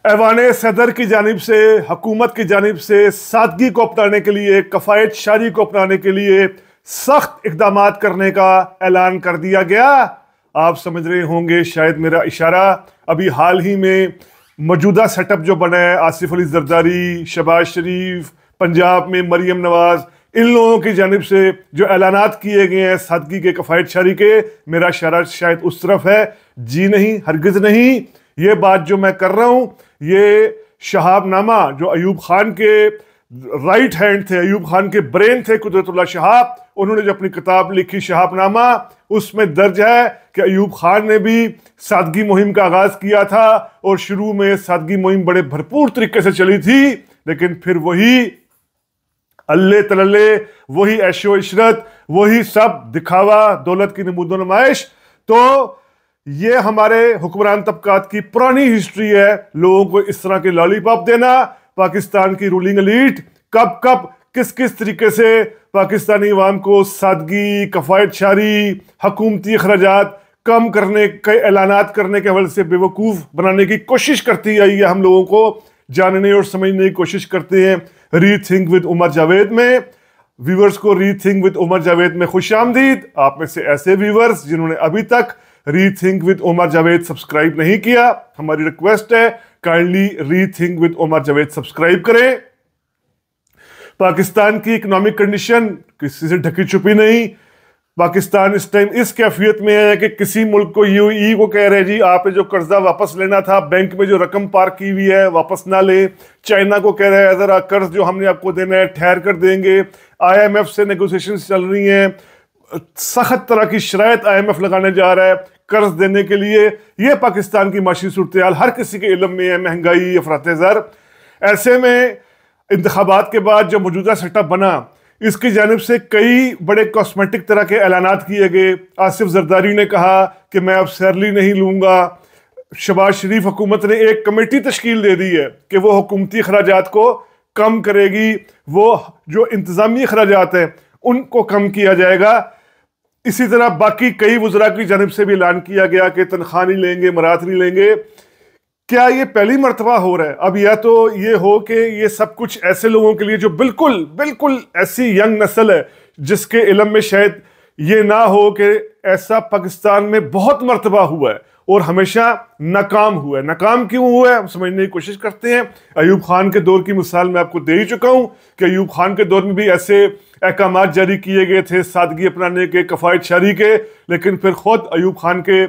ऐवान सदर की जानिब से, हुकूमत की जानिब से सादगी को अपनाने के लिए, कफ़ायत शारी को अपनाने के लिए सख्त इकदाम करने का ऐलान कर दिया गया। आप समझ रहे होंगे शायद मेरा इशारा। अभी हाल ही में मौजूदा सेटअप जो बना है, आसिफ अली जरदारी, शहबाज शरीफ, पंजाब में मरियम नवाज, इन लोगों की जानिब से जो ऐलानात किए गए हैं सादगी के, कफ़ायत शारी के, मेरा इशारा शायद उस तरफ है। जी नहीं, हरगिज़ नहीं। ये बात जो मैं कर रहा हूं, ये शहाबनामा जो अयूब खान के राइट हैंड थे, अयूब खान के ब्रेन थे, कुदरतुल्लाह शहाब, उन्होंने जो अपनी किताब लिखी शहाबनामा, उसमें दर्ज है कि अयूब खान ने भी सादगी मुहिम का आगाज किया था और शुरू में सादगी मुहिम बड़े भरपूर तरीके से चली थी, लेकिन फिर वही अल्ले तलल्ले, वही ऐशो इशरत, वही सब दिखावा, दौलत की नमूदो नुमाइश। तो ये हमारे हुक्मरान तबकात की पुरानी हिस्ट्री है, लोगों को इस तरह के लॉलीपॉप देना। पाकिस्तान की रूलिंग एलीट कब कब किस किस तरीके से पाकिस्तानी अवाम को सादगी, कफ़ायत शारी, हुकूमती अखराजात कम करने के ऐलानात करने के हवाले से बेवकूफ़ बनाने की कोशिश करती आई है। हम लोगों को जानने और समझने की कोशिश करते हैं। रीथिंक विद उमर जावेद में व्यूवर्स को रीथिंक विद उमर जावेद में खुश आमदीद। आप में से ऐसे व्यूवर्स जिन्होंने अभी तक rethink with Umar Javed subscribe नहीं किया, हमारी रिक्वेस्ट है kindly rethink with Umar Javed subscribe करें। पाकिस्तान की इकोनॉमिक कंडीशन किसी से ढकी छुपी नहीं। पाकिस्तान इस टाइम इस कैफियत में है कि किसी मुल्क को यूएई को कह रहे जी आपने जो कर्जा वापस लेना था, बैंक में जो रकम पार्क की हुई है वापस ना ले। चाइना को कह रहे हैं जरा कर्ज जो हमने आपको देना है ठहर कर देंगे। आईएमएफ से नेगोशिएशन चल रही हैं, सख्त तरह की शराइत आईएमएफ लगाने जा रहा है कर्ज देने के लिए। यह पाकिस्तान की माशी सूरत हाल हर किसी के इल्म में है, महंगाई, अफरात ज़र। ऐसे में इंतखाबात के बाद जो मौजूदा सेटअप बना, इसकी जानिब से कई बड़े कॉस्मेटिक तरह के ऐलानात किए गए। आसिफ जरदारी ने कहा कि मैं अब सैलरी नहीं लूँगा। शहबाज शरीफ हुकूमत ने एक कमेटी तश्कील दे दी है कि वो हुकूमती अखराजात को कम करेगी, वो जो इंतज़ामी अखराजात हैं उनको कम किया जाएगा। इसी तरह बाकी कई वज़रा की जानिब से भी ऐलान किया गया कि तनख्वाह नहीं लेंगे, मरात नहीं लेंगे। क्या ये पहली मर्तबा हो रहा है? अब या तो ये हो कि ये सब कुछ ऐसे लोगों के लिए जो बिल्कुल बिल्कुल ऐसी यंग नस्ल है जिसके इल्म में शायद ये ना हो कि ऐसा पाकिस्तान में बहुत मर्तबा हुआ है और हमेशा नाकाम हुआ है। नाकाम क्यों हुआ है हम समझने की कोशिश करते हैं। अयूब खान के दौर की मिसाल मैं आपको दे ही चुका हूँ कि अयूब खान के दौर में भी ऐसे अहकामात जारी किए गए थे सादगी अपनाने के, कफ़ायत शारी के, लेकिन फिर खुद अयूब खान के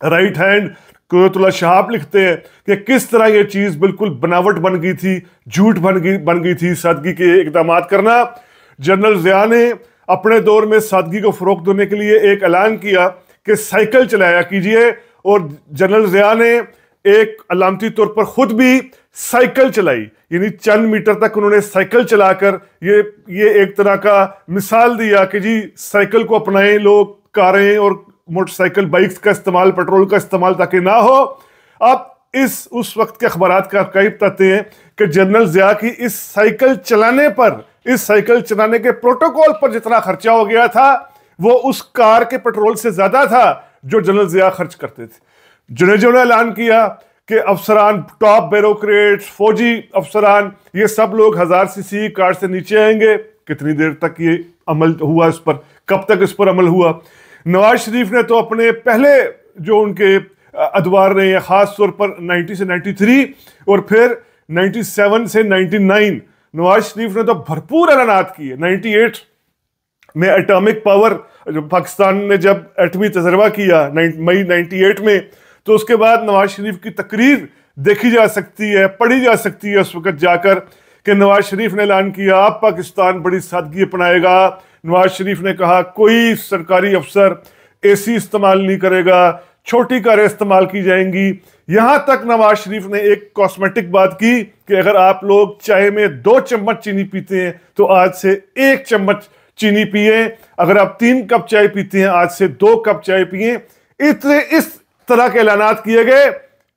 राइट हैंड कुदरतुल्लाह शहाब लिखते हैं कि किस तरह ये चीज़ बिल्कुल बनावट बन गई थी, झूठ बन गई थी सादगी के इकदाम करना। जनरल ज़िया ने अपने दौर में सादगी को फ़रोग़ देने के लिए एक ऐलान किया कि साइकिल चलाया कीजिए, और जनरल ज़िया ने एक अलामती तौर पर खुद भी साइकिल चलाई, यानी चंद मीटर तक उन्होंने साइकिल चलाकर ये एक तरह का मिसाल दिया कि जी साइकिल को अपनाएं लोग, कारें और मोटरसाइकिल बाइक्स का इस्तेमाल, पेट्रोल का इस्तेमाल ताकि ना हो। अब उस वक्त के अखबारात का कई बताते हैं कि जनरल ज़िया की इस साइकिल चलाने पर, इस साइकिल चलाने के प्रोटोकॉल पर जितना खर्चा हो गया था वो उस कार के पेट्रोल से ज्यादा था जो जनरल ज़िया खर्च करते थे। जुनेजो ने ऐलान किया कि अफसरान, टॉप ब्यूरोक्रेट्स, फौजी अफसरान, ये सब लोग 1000 सीसी कार से नीचे आएंगे। कितनी देर तक ये अमल हुआ इस पर, कब तक इस पर अमल हुआ? नवाज शरीफ ने तो अपने पहले जो उनके अदवार रहे हैं, खास तौर पर 90 से 93 और फिर 97 से 99, नवाज शरीफ ने तो भरपूर ऐलानात किए। 98 में एटॉमिक पावर, पाकिस्तान ने जब एटमी तजर्बा किया मई 98 में, तो उसके बाद नवाज शरीफ की तकरीर देखी जा सकती है, पढ़ी जा सकती है उस वक्त जाकर कि नवाज शरीफ ने ऐलान किया अब पाकिस्तान बड़ी सादगी अपनाएगा। नवाज शरीफ ने कहा कोई सरकारी अफसर एसी इस्तेमाल नहीं करेगा, छोटी कारें इस्तेमाल की जाएंगी। यहां तक नवाज शरीफ ने एक कॉस्मेटिक बात की कि अगर आप लोग चाय में 2 चम्मच चीनी पीते हैं तो आज से 1 चम्मच चीनी पिए, अगर आप 3 कप चाय पीते हैं आज से 2 कप चाय पिए। इस तरह के ऐलानात किए गए।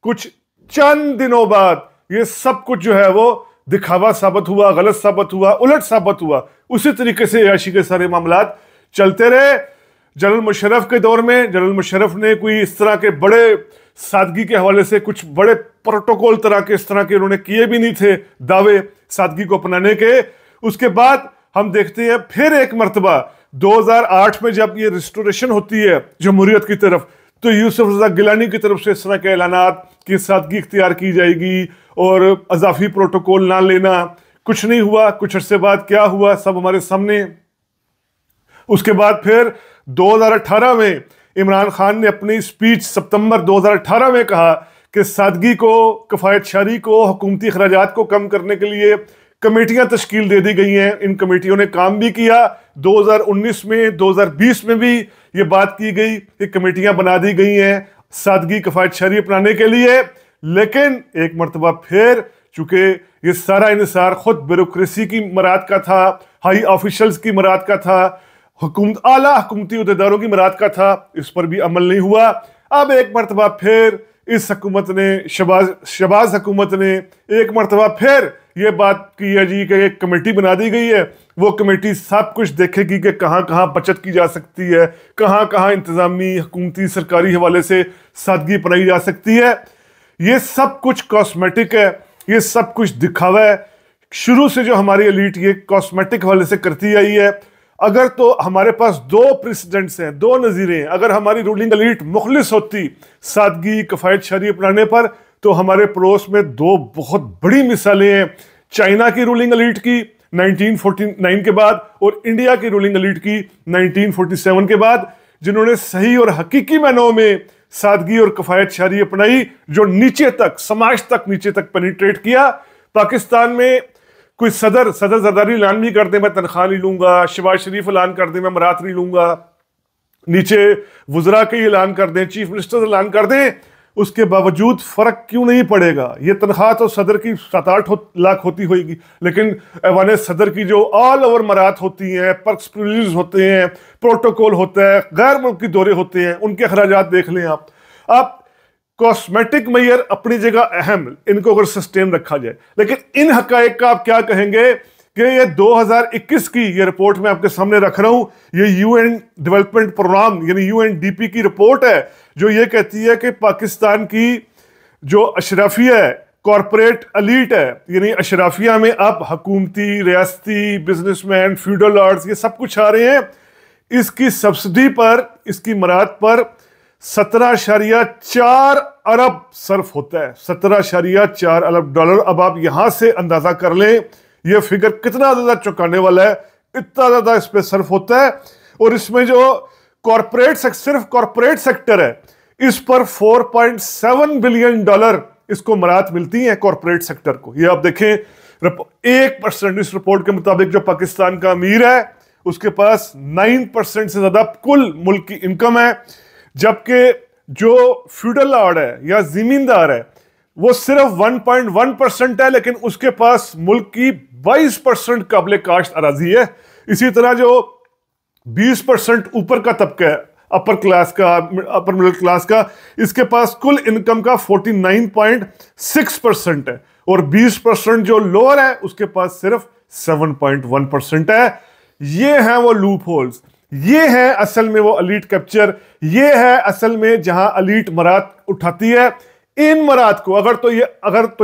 कुछ चंद दिनों बाद ये सब कुछ जो है वो दिखावा साबित हुआ, गलत साबित हुआ, उलट साबित हुआ। उसी तरीके से याशी के सारे मामलात चलते रहे। जनरल मुशर्रफ के दौर में जनरल मुशर्रफ ने कोई इस तरह के बड़े सादगी के हवाले से कुछ बड़े प्रोटोकॉल तरह के इस तरह के उन्होंने किए भी नहीं थे दावे सादगी को अपनाने के। उसके बाद हम देखते हैं फिर एक मर्तबा 2008 में जब ये रिस्टोरेशन होती है जमहूरियत की तरफ, तो यूसुफ रजा गिलानी की तरफ से इस तरह के ऐलानात कि सादगी इख्तियार की जाएगी और अजाफी प्रोटोकॉल ना लेना, कुछ नहीं हुआ। कुछ अरसे बाद क्या हुआ सब हमारे सामने। उसके बाद फिर 2018 में इमरान खान ने अपनी स्पीच सितंबर 2018 में कहा कि सादगी को, कफायत शारी को, हुकूमती अखराजात को कम करने के लिए कमेटियां तश्कील दे दी गई हैं। इन कमेटियों ने काम भी किया। 2019 में 2020 में भी ये बात की गई कि कमेटियां बना दी गई हैं सादगी कफायत शारी अपनाने के लिए। लेकिन एक मरतबा फिर चूंकि ये सारा इंसार खुद ब्यूरोक्रेसी की मराद का था, हाई ऑफिशल्स की मराद का था, आला हुकूमती उहदेदारों की मराद का था, इस पर भी अमल नहीं हुआ। अब एक मरतबा फिर इस हुकूमत ने, शहबाज हुकूमत ने एक मरतबा फिर ये बात की है जी कि एक कमेटी बना दी गई है। वो कमेटी सब कुछ देखेगी कि कहाँ कहाँ बचत की जा सकती है, कहाँ कहाँ इंतजामी हुकूमती सरकारी हवाले से सादगी अपनाई जा सकती है। ये सब कुछ कॉस्मेटिक है, ये सब कुछ दिखावा है। शुरू से जो हमारी एलीट ये कॉस्मेटिक हवाले से करती आई है। अगर तो हमारे पास दो प्रेसिडेंट्स हैं, दो नजीरें हैं। अगर हमारी रूलिंग एलीट मुखलिस होती सादगी कफायत शारी अपनाने पर, तो हमारे पड़ोस में दो बहुत बड़ी मिसालें हैं। चाइना की रूलिंग एलीट की 1949 के बाद और इंडिया की रूलिंग एलीट की 1947 के बाद, जिन्होंने सही और हकीकी मायनों में सादगी और कफायत शारी अपनाई, जो नीचे तक, समाज तक, नीचे तक पेनिट्रेट किया। पाकिस्तान में कोई सदर जरदारी ऐलान भी कर दे मैं तनख्वाह नहीं लूंगा, शहबाज शरीफ ऐलान कर दे मैं मरात नहीं लूंगा, नीचे वुजरा के ऐलान कर दें, चीफ मिनिस्टर ऐलान कर दें, उसके बावजूद फर्क क्यों नहीं पड़ेगा। ये तनख्वाह तो सदर की 7-8 लाख होती होगी, लेकिन ऐवान सदर की जो ऑल ओवर मरात होती हैं, पर्क्स प्रिविलेज होते हैं, प्रोटोकॉल होता है, गैर मुल्की दौरे होते हैं, उनके अखराजात देख लें आप कॉस्मेटिक मैयर अपनी जगह अहम, इनको अगर सस्टेन रखा जाए। लेकिन इन हकायक का आप क्या कहेंगे कि ये 2021 की ये रिपोर्ट मैं आपके सामने रख रहा हूं। ये यूएन डेवलपमेंट प्रोग्राम यानी यूएनडीपी की रिपोर्ट है, जो ये कहती है कि पाकिस्तान की जो अशराफिया है, कॉरपोरेट एलीट है, यानी अशराफिया में अब हुकूमती, रियासती, बिजनेसमैन, फ्यूडल लॉर्ड्स, ये सब कुछ आ रहे हैं। इसकी सब्सिडी पर, इसकी मराद पर 17.4 अरब सर्फ होता है। 17.4 अरब डॉलर। अब आप यहां से अंदाजा कर लें ये फिगर कितना ज्यादा चौंकाने वाला है। इतना ज्यादा इस पे सर्फ होता है। और इसमें जो सिर्फ कॉरपोरेट सेक्टर है, इस पर 4.7 बिलियन डॉलर इसको मरात मिलती है कॉरपोरेट सेक्टर को। ये आप देखें 1% इस रिपोर्ट के मुताबिक जो पाकिस्तान का अमीर है उसके पास 9% से ज्यादा कुल मुल्क की इनकम है, जबकि जो फ्यूडल लॉर्ड है या जमींदार है वो सिर्फ 1.1% है, लेकिन उसके पास मुल्क की 22% काबिल काश्त अराजी है। इसी तरह जो 20% ऊपर का तबका है, अपर क्लास का, अपर मिडिल क्लास का, इसके पास कुल इनकम का 49.6% है, और 20% जो लोअर है उसके पास सिर्फ 7.1% है। ये हैं वो लूप होल्स, ये है असल में वो एलीट कैप्चर, ये है असल में जहां एलीट मरात उठाती है। इन मरात को अगर तो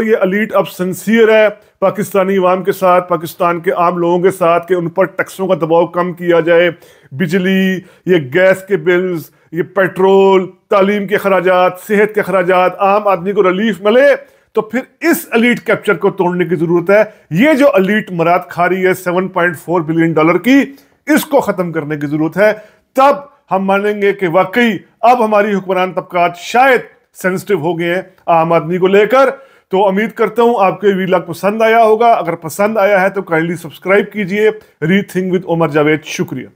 ये एलीट अब सिंसियर है पाकिस्तानी अवाम के साथ, पाकिस्तान के आम लोगों के साथ, कि उन पर टैक्सों का दबाव कम किया जाए, बिजली, ये गैस के बिल्स, ये पेट्रोल, तालीम के खराजात, सेहत के खराजात, आम आदमी को रिलीफ मिले, तो फिर इस एलीट कैप्चर को तोड़ने की जरूरत है। ये जो एलीट मरात खा रही है 7.4 बिलियन डॉलर की, इसको खत्म करने की जरूरत है। तब हम मानेंगे कि वाकई अब हमारी हुक्मरान तबकात शायद सेंसिटिव हो गए हैं आम आदमी को लेकर। तो उम्मीद करता हूं आपको ये वीलॉग पसंद आया होगा। अगर पसंद आया है तो काइंडली सब्सक्राइब कीजिए। Rethink with Umar Javed. शुक्रिया।